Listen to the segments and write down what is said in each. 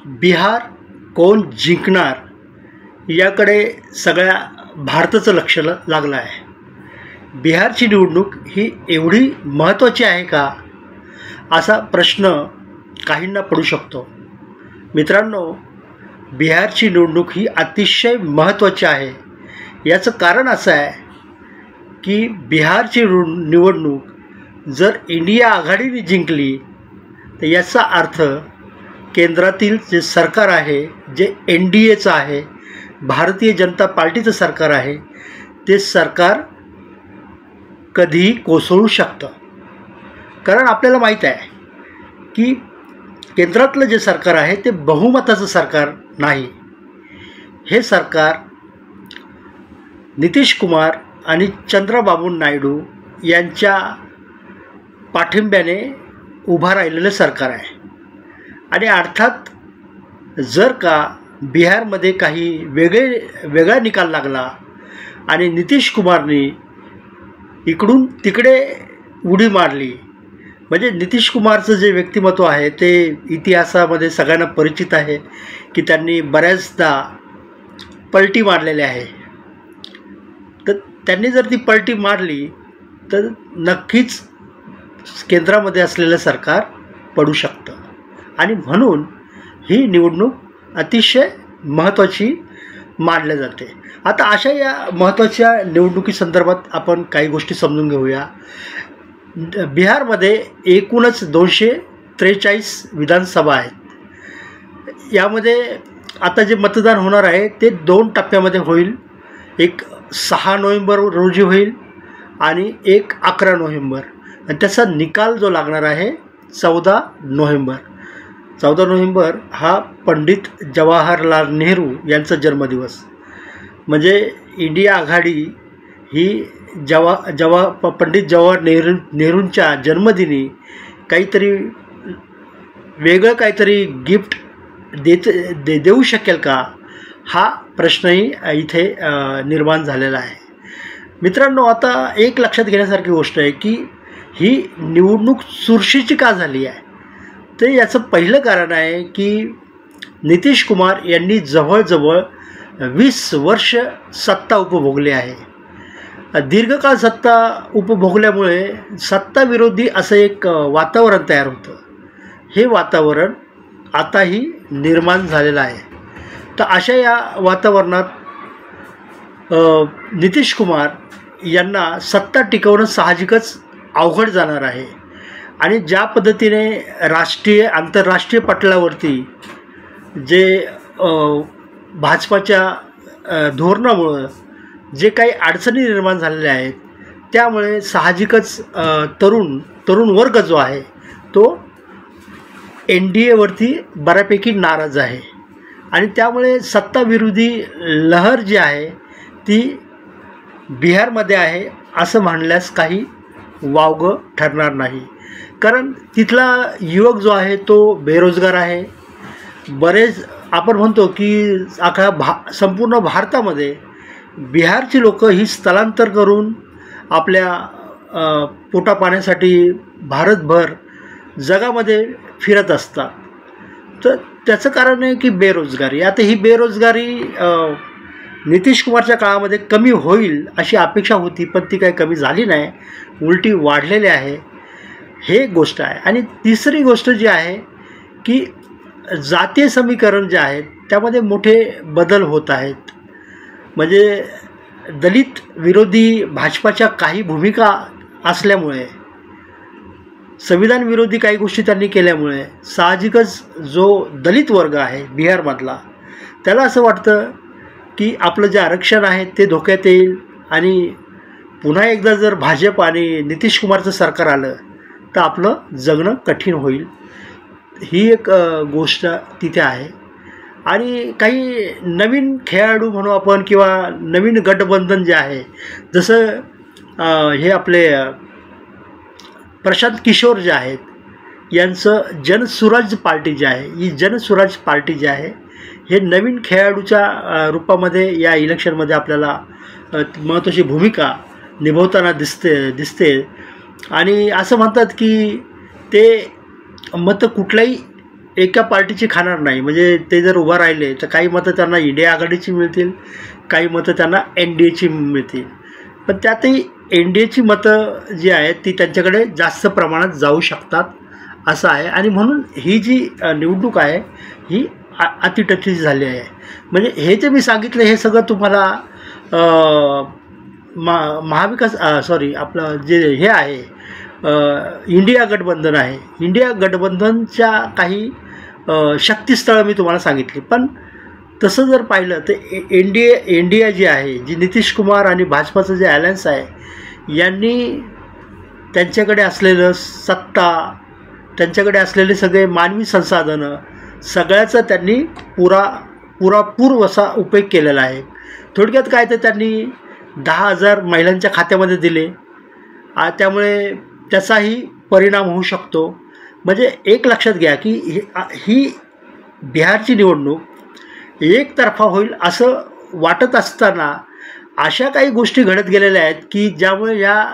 बिहार कोण जिंकणार याकडे सगळ्या भारताचं लक्ष लागलं आहे. बिहारची निवडणूक ही एवढी महत्त्वाची आहे का असा प्रश्न काहींना पडू शकतो. मित्रांनो, बिहारची निवडणूक ही अतिशय महत्त्वाची आहे. याचं कारण असं आहे की बिहारची निवडणूक जर इंडिया आघाडीने जिंकली तर याचा अर्थ केंद्रातील जे सरकार आहे, जे NDAचं आहे, भारतीय जनता पार्टीचं सरकार आहे, ते सरकार कधीही कोसळू शकतं. कारण आपल्याला माहीत आहे की केंद्रातलं जे सरकार आहे ते बहुमताचं सरकार नाही. हे सरकार नितीश कुमार आणि चंद्रबाबू नायडू यांच्या पाठिंब्याने उभा राहिलेलं सरकार आहे. आणि अर्थात जर का बिहारमध्ये काही वेगळा निकाल लागला आणि नितीश कुमारने इकडून तिकडे उडी मारली, म्हणजे नितीश कुमारचं जे व्यक्तिमत्व आहे ते इतिहासामध्ये सगळ्यांना परिचित आहे की त्यांनी बऱ्याचदा पलटी मारलेली आहे. तर त्यांनी जर ती पलटी मारली तर नक्कीच केंद्रामध्ये असलेलं सरकार पडू शकतं. आणि म्हणून ही निवडणूक अतिशय महत्त्वाची मानली जाते. आता अशा या महत्त्वाच्या निवडणुकीसंदर्भात आपण काही गोष्टी समजून घेऊया. बिहारमध्ये एकूणच 243 विधानसभा आहेत. यामध्ये आता जे मतदान होणार आहे ते 2 टप्प्यामध्ये होईल. एक 6 नोव्हेंबर रोजी होईल आणि एक 11 नोव्हेंबर. आणि त्याचा निकाल जो लागणार आहे 14 नोव्हेंबर. 14 नोव्हेंबर हा पंडित जवाहरलाल नेहरू यांचा जन्मदिवस. म्हणजे इंडिया आघाडी ही पंडित जवाहर नेहरूंच्या जन्मदिनी काहीतरी वेगळं काहीतरी गिफ्ट देऊ शकेल का, हा प्रश्नही इथे निर्माण झालेला आहे. मित्रांनो, आता एक लक्षात घेण्यासारखी गोष्ट आहे की ही निवडणूक चुरशीची का झाली आहे. तर याचं पहिलं कारण आहे की नितीश कुमार यांनी जवळजवळ 20 वर्ष सत्ता उपभोगली आहे. दीर्घकाळ सत्ता उपभोगल्यामुळे सत्ताविरोधी असं एक वातावरण तयार होतं. हे वातावरण आताही निर्माण झालेलं आहे. तर अशा या वातावरणात नितीश कुमार यांना सत्ता टिकवणं साहजिकच अवघड जाणार आहे. आणि ज्या पद्धतीने आंतरराष्ट्रीय पटलावरती जे भाजपाच्या धोरणामुळं जे काही अडचणी निर्माण झालेल्या आहेत, त्यामुळे साहजिकच तरुण वर्ग जो आहे तो NDAवरती बऱ्यापैकी नाराज आहे. आणि त्यामुळे सत्ताविरोधी लहर जी आहे ती बिहारमध्ये आहे असं म्हणल्यास काही वावगं ठरणार नाही. कारण तिथला युवक जो आहे तो बेरोजगार आहे. बरेच आपण म्हणतो की संपूर्ण भारतामध्ये बिहारची लोकं ही स्थलांतर करून आपल्या पोटापाण्यासाठी भारतभर जगामध्ये फिरत असतात. तर त्याचं कारण आहे की बेरोजगारी. आता ही बेरोजगारी नितीश कुमारच्या काळामध्ये कमी होईल अशी अपेक्षा होती, पण ती काही कमी झाली नाही, उलटी वाढलेली आहे. हे एक गोष्ट आहे. आणि तिसरी गोष्ट जी आहे की जातीय समीकरण जे आहे त्यामध्ये मोठे बदल होत आहेत. म्हणजे दलित विरोधी भाजपाच्या काही भूमिका असल्यामुळे, संविधान विरोधी काही गोष्टी त्यांनी केल्यामुळे साहजिकच जो दलित वर्ग आहे बिहारमधला, त्याला असं वाटतं की आपलं जे आरक्षण आहे ते धोक्यात येईल आणि पुन्हा एकदा जर भाजप आणि नितीश कुमारचं सरकार आलं तर आपलं जगणं कठीण होईल. ही एक गोष्ट तिथे आहे. आणि काही नवीन खेळाडू म्हणू आपण किंवा नवीन गठबंधन जे आहे, जसं हे आपले प्रशांत किशोर जे आहेत यांचं जनसुराज पार्टी जी आहे, ही जनसुराज पार्टी जी आहे हे नवीन खेळाडूच्या रूपामध्ये या इलेक्शनमध्ये आपल्याला महत्त्वाची भूमिका निभवताना दिसते. आणि असं म्हणतात की ते मतं कुठल्याही एका पार्टीची खाणार नाही. म्हणजे ते जर उभं राहिले तर काही मतं त्यांना इंडिया आघाडीची मिळतील, काही मतं त्यांना NDAची मिळतील. पण त्यातही NDAची मतं जी आहेत ती त्यांच्याकडे जास्त प्रमाणात जाऊ शकतात असं आहे. आणि म्हणून ही जी निवडणूक आहे ही अतिटची झाली आहे. म्हणजे हे जे मी सांगितलं हे सगळं तुम्हाला महाविकास आपलं जे हे आहे इंडिया गठबंधन आहे, इंडिया गठबंधनच्या काही शक्तीस्थळं मी तुम्हाला सांगितली. पण तसं जर पाहिलं तर इंडिया जी आहे, जी नितीश कुमार आणि भाजपाचं जे अलायन्स आहे यांनी त्यांच्याकडे असलेलं सत्ता, त्यांच्याकडे असलेले सगळे मानवी संसाधनं सगळ्याचा त्यांनी पुरापूर असा उपयोग केलेला आहे. थोडक्यात काय तर त्यांनी 10,000 महिलांच्या खात्यामध्ये दिले, त्यामुळे त्याचाही परिणाम होऊ शकतो. म्हणजे एक लक्षात घ्या की ही बिहारची निवडणूक एकतर्फा होईल असं वाटत असताना अशा काही गोष्टी घडत गेलेल्या आहेत की ज्यामुळे या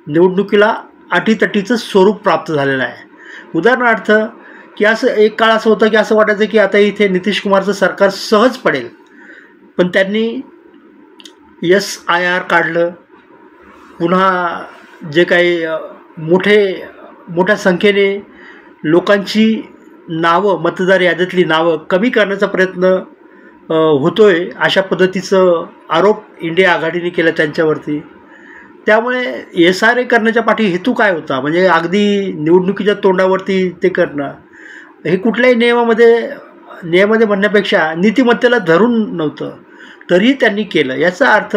निवडणुकीला अटीतटीचं स्वरूप प्राप्त झालेलं आहे. उदाहरणार्थ की असं एक काळ असं होतं की असं वाटायचं की आता इथे नितीश कुमारचं सरकार सहज पडेल, पण त्यांनी SIR काढलं, पुन्हा जे काही मोठ्या संख्येने लोकांची नावं, मतदार यादीतली नावं कमी करण्याचा प्रयत्न होतोय अशा पद्धतीचं आरोप इंडिया आघाडीने केला त्यांच्यावरती. त्यामुळे SRA करण्याच्या पाठी हेतू काय होता? म्हणजे अगदी निवडणुकीच्या तोंडावरती ते करणं हे कुठल्याही नियमामध्ये म्हणण्यापेक्षा नीतिमत्तेला धरून नव्हतं, तरीही त्यांनी केलं. याचा अर्थ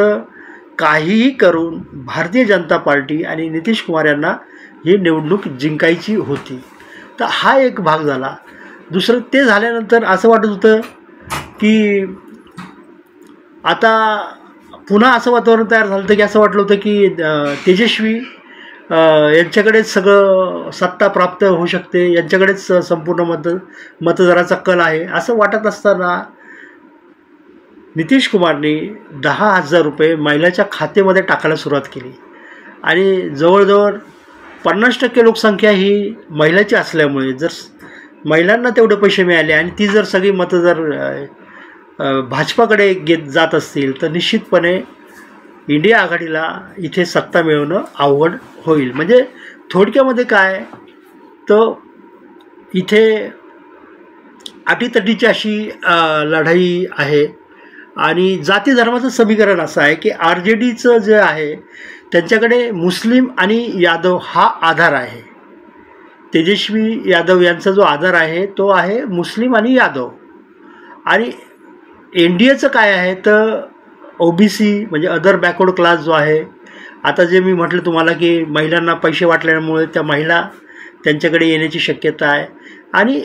काहीही करून भारतीय जनता पार्टी आणि नितीश कुमार यांना ही निवडणूक जिंकायची होती. तर हा एक भाग झाला. दुसरं ते झाल्यानंतर असं वाटत होतं की आता पुन्हा असं वातावरण तयार झालं होतं की असं वाटलं होतं की तेजस्वी यांच्याकडेच सगळं सत्ता प्राप्त होऊ शकते, यांच्याकडेच संपूर्ण मतदाराचा कल आहे असं वाटत असताना नितीश कुमारने 10,000 रुपये महिलाच्या खात्यामध्ये टाकायला सुरुवात केली. आणि जवळजवळ 50% लोकसंख्या ही महिलाची असल्यामुळे जर महिलांना तेवढे पैसे मिळाले आणि ती जर सगळी मतदार भाजपाकडे जात असतील तर निश्चितपणे इंडिया आघाडीला इथे सत्ता मिळवणं अवघड होईल. म्हणजे थोडक्यामध्ये काय तर इथे अटीतटीची अशी लढाई आहे. आणि जाती धर्माचं समीकरण असं आहे की RJDचं जे आहे त्यांच्याकडे मुस्लिम आणि यादव हा आधार आहे. तेजस्वी यादव यांचा जो आधार आहे तो आहे मुस्लिम आणि यादव. आणि NDAचं काय आहे तर OBC म्हणजे अदर बॅकवर्ड क्लास जो आहे. आता जे मी म्हटलं तुम्हाला की महिलांना पैसे वाटल्यामुळे त्या महिला त्यांच्याकडे येण्याची शक्यता आहे. आणि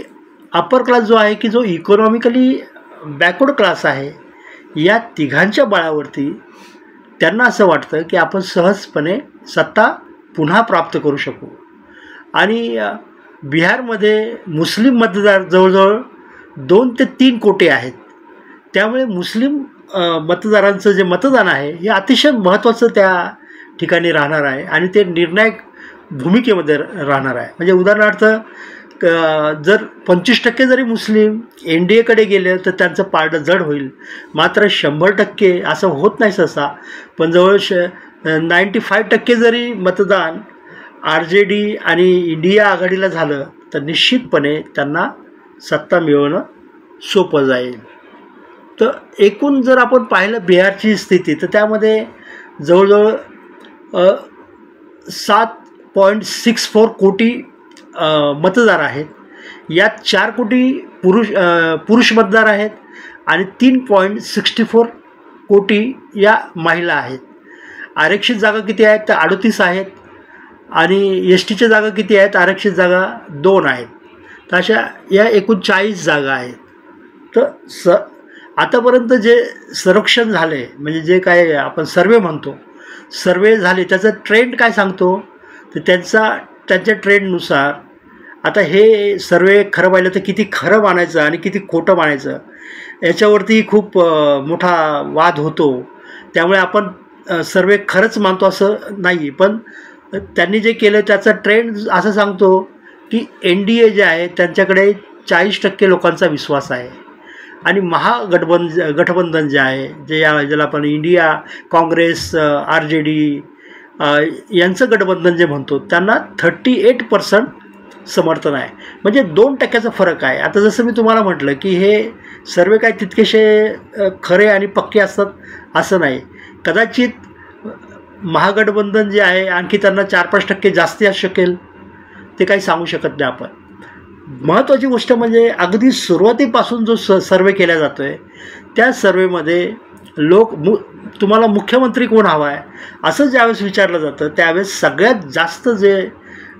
अप्पर क्लास जो आहे की जो इकॉनॉमिकली बॅकवर्ड क्लास आहे, या तिघांच्या बळावरती त्यांना असं वाटतं की आपण सहजपणे सत्ता पुन्हा प्राप्त करू शकू. आणि बिहारमध्ये मुस्लिम मतदार जवळजवळ 2 ते 3 कोटी आहेत. त्यामुळे मुस्लिम मतदारांचं जे मतदान आहे हे अतिशय महत्त्वाचं त्या ठिकाणी राहणार आहे आणि ते निर्णायक भूमिकेमध्ये राहणार आहे. म्हणजे उदाहरणार्थ जर 25% जरी मुस्लिम NDAकडे गेले तर त्यांचं पारडं जड होईल. मात्र 100% असं होत नाही सहसा, पण जवळ 95% जरी मतदान RJD आणि इंडिया आघाडीला झालं तर निश्चितपणे त्यांना सत्ता मिळवणं सोपं जाईल. तर एकूण जर आपण पाहिलं बिहारची स्थिती तर त्यामध्ये जवळजवळ 7.64 कोटी मतदार आहेत. यात 4 कोटी पुरुष मतदार आहेत आणि 3.64 कोटी या महिला आहेत. आरक्षित जागा किती आहेत तर 38 आहेत आणि STच्या जागा किती आहेत, आरक्षित जागा 2 आहेत. तर अशा या एकूण 40 जागा आहेत. तर आतापर्यंत जे सर्वेक्षण झाले म्हणजे जे काय आपण सर्वे म्हणतो, सर्वे झाले त्याचा ट्रेंड काय सांगतो तर त्यांच्या ट्रेंडनुसार आता हे सर्वे खरं पाहिलं तर किती खरं मानायचं आणि किती खोटं मानायचं याच्यावरती खूप मोठा वाद होतो. त्यामुळे आपण सर्वे खरंच मानतो असं नाही, पण त्यांनी जे केलं त्याचा ट्रेंड असं सांगतो की NDA जे आहे त्यांच्याकडे 40% लोकांचा विश्वास आहे. आणि गठबंधन जे आहे, ज्याला आपण इंडिया काँग्रेस, RJD यांचं गठबंधन जे म्हणतो, त्यांना 38% समर्थन आहे. म्हणजे 2% फरक आहे. आता जसं मी तुम्हाला म्हटलं की हे सर्वे काय तितकेसे खरे आणि पक्के असतात असं नाही. कदाचित महागठबंधन जे आहे आणखी त्यांना 4-5% जास्ती असू शकेल, ते काही सांगू शकत नाही आपण. महत्त्वाची गोष्ट म्हणजे अगदी सुरुवातीपासून जो सर्वे केला जातो आहे त्या सर्वेमध्ये तुम्हाला मुख्यमंत्री कोण हवा आहे असं ज्यावेळेस विचारलं जातं त्यावेळेस सगळ्यात जास्त जे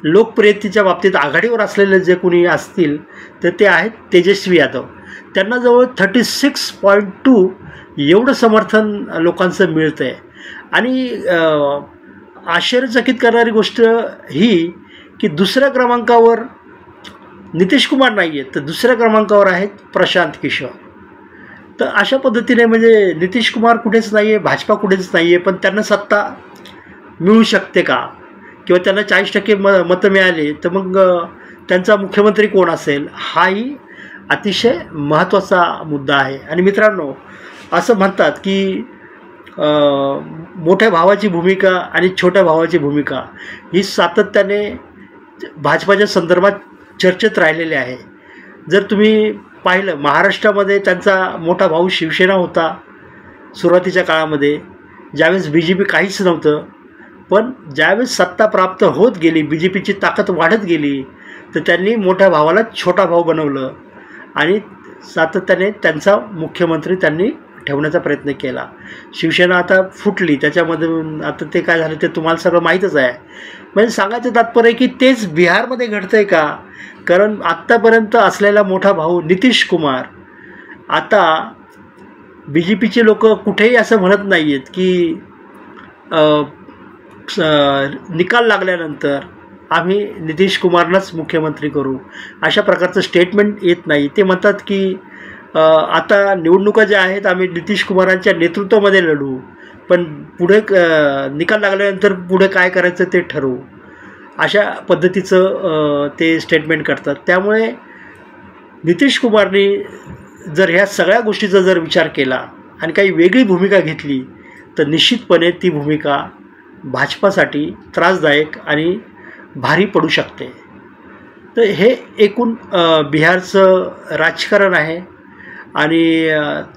लोकप्रियतेच्या बाबतीत आघाडीवर असलेले जे कोणी असतील तर ते आहेत तेजस्वी यादव. त्यांना जवळ 36.2 एवढं समर्थन लोकांचं मिळतं आहे. आणि आश्चर्यचकित करणारी गोष्ट ही की दुसऱ्या क्रमांकावर नितीश कुमार नाही आहेत, तर दुसऱ्या क्रमांकावर आहेत प्रशांत किशोर. तर अशा पद्धतीने म्हणजे नितीश कुमार कुठेच नाही आहे, भाजपा कुठेच नाही आहे, पण त्यांना सत्ता मिळू शकते का, किंवा त्यांना 40% मतं मिळाली तर मग त्यांचा मुख्यमंत्री कोण असेल, हाही अतिशय महत्त्वाचा मुद्दा आहे. आणि मित्रांनो, असं म्हणतात की मोठ्या भावाची भूमिका आणि छोट्या भावाची भूमिका ही सातत्याने भाजपाच्या संदर्भात चर्चेत राहिलेले आहे. जर तुम्ही पाहिलं, महाराष्ट्रामध्ये त्यांचा मोठा भाऊ शिवसेना होता सुरुवातीच्या काळामध्ये, ज्यावेळेस BJP काहीच नव्हतं. पण ज्यावेळेस सत्ता प्राप्त होत गेली, BJPची ताकद वाढत गेली, तर त्यांनी मोठ्या भावाला छोटा भाऊ बनवलं आणि सातत्याने त्यांचा मुख्यमंत्री त्यांनी ठेवण्याचा प्रयत्न केला. शिवसेना आता फुटली, त्याच्यामधून आता ते काय झालं ते तुम्हाला सगळं माहीतच आहे. म्हणजे सांगायचं तात्पर्य की तेच बिहारमध्ये घडतं आहे का, कारण आत्तापर्यंत असलेला मोठा भाऊ नितीश कुमार आता BJPचे लोक कुठेही असं म्हणत नाही आहेत की निकाल लागल्यानंतर आम्ही नितीश कुमारनाच मुख्यमंत्री करू, अशा प्रकारचं स्टेटमेंट येत नाही. ते म्हणतात की आता निवडणुका ज्या आहेत आम्ही नितीश कुमारांच्या नेतृत्वामध्ये लढू, पण पुढे निकाल लागल्यानंतर पुढे काय करायचं ते ठरवू, अशा पद्धतीचं ते स्टेटमेंट करतात. त्यामुळे नितीश कुमारनी जर ह्या सगळ्या गोष्टीचा जर विचार केला आणि काही वेगळी भूमिका घेतली तर निश्चितपणे ती भूमिका भाजपासाठी त्रासदायक आणि भारी पडू शकते. तर हे एकूण बिहारचं राजकारण आहे आणि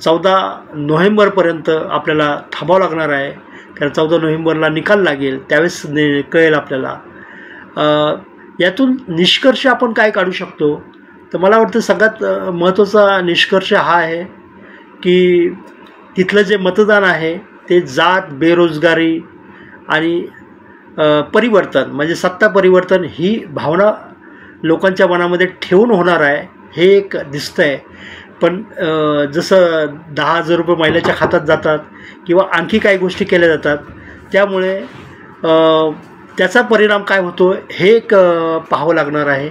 14 नोव्हेंबरपर्यंत आपल्याला थांबावं लागणार आहे, कारण 14 नोव्हेंबरला निकाल लागेल, त्यावेळेस कळेल आपल्याला. यातून निष्कर्ष आपण काय काढू शकतो, तर मला वाटतं सगळ्यात महत्त्वाचा निष्कर्ष हा आहे की तिथलं जे मतदान आहे ते जात, बेरोजगारी आणि परिवर्तन म्हणजे सत्ता परिवर्तन ही भावना लोकांच्या मनामध्ये ठेवून होणार आहे, हे एक दिसतं आहे. पण जसं 10,000 रुपये महिन्याच्या खात्यात जातात किंवा आणखी काही गोष्टी केल्या जातात, त्यामुळे त्याचा परिणाम काय होतो हे एक पाहावं लागणार आहे.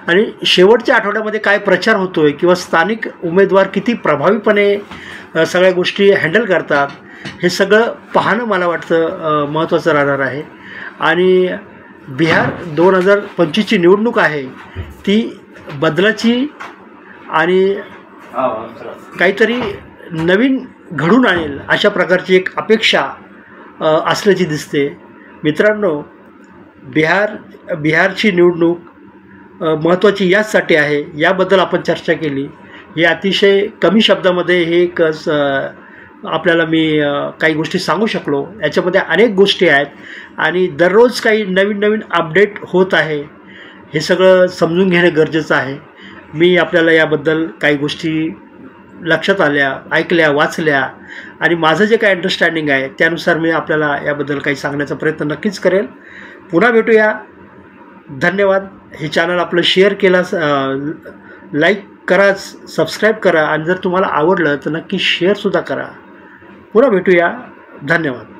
आणि शेवटच्या आठवड्यामध्ये काय प्रचार होतो आहे किंवा स्थानिक उमेदवार किती प्रभावीपणे सगळ्या गोष्टी हँडल करतात, हे सगळं पाहणं मला वाटतं महत्त्वाचं राहणार आहे. आणि बिहार 2025ची निवडणूक आहे ती बदलाची आणि काहीतरी नवीन घडून आणेल अशा प्रकारची एक अपेक्षा असल्याची दिसते. मित्रांनो, बिहारची निवडणूक महत्त्वाची याचसाठी आहे, याबद्दल आपण चर्चा केली. हे अतिशय कमी शब्दामध्ये हे एक आपल्याला मी काही गोष्टी सांगू शकलो. याच्यामध्ये अनेक गोष्टी आहेत आणि दररोज काही नवीन नवीन अपडेट होत आहे, हे सगळं समजून घेणं गरजेचं आहे. मी आपल्याला याबद्दल काही गोष्टी लक्षात आल्या, ऐकल्या, वाचल्या आणि माझं जे काही अंडरस्टँडिंग आहे त्यानुसार मी आपल्याला याबद्दल काही सांगण्याचा प्रयत्न नक्कीच करेल. पुन्हा भेटूया. धन्यवाद. हे चॅनल आपलं शेअर केला, लाईक करा, सबस्क्राईब करा आणि जर तुम्हाला आवडलं तर नक्की शेअरसुद्धा करा. पुन्हा भेटूया. धन्यवाद.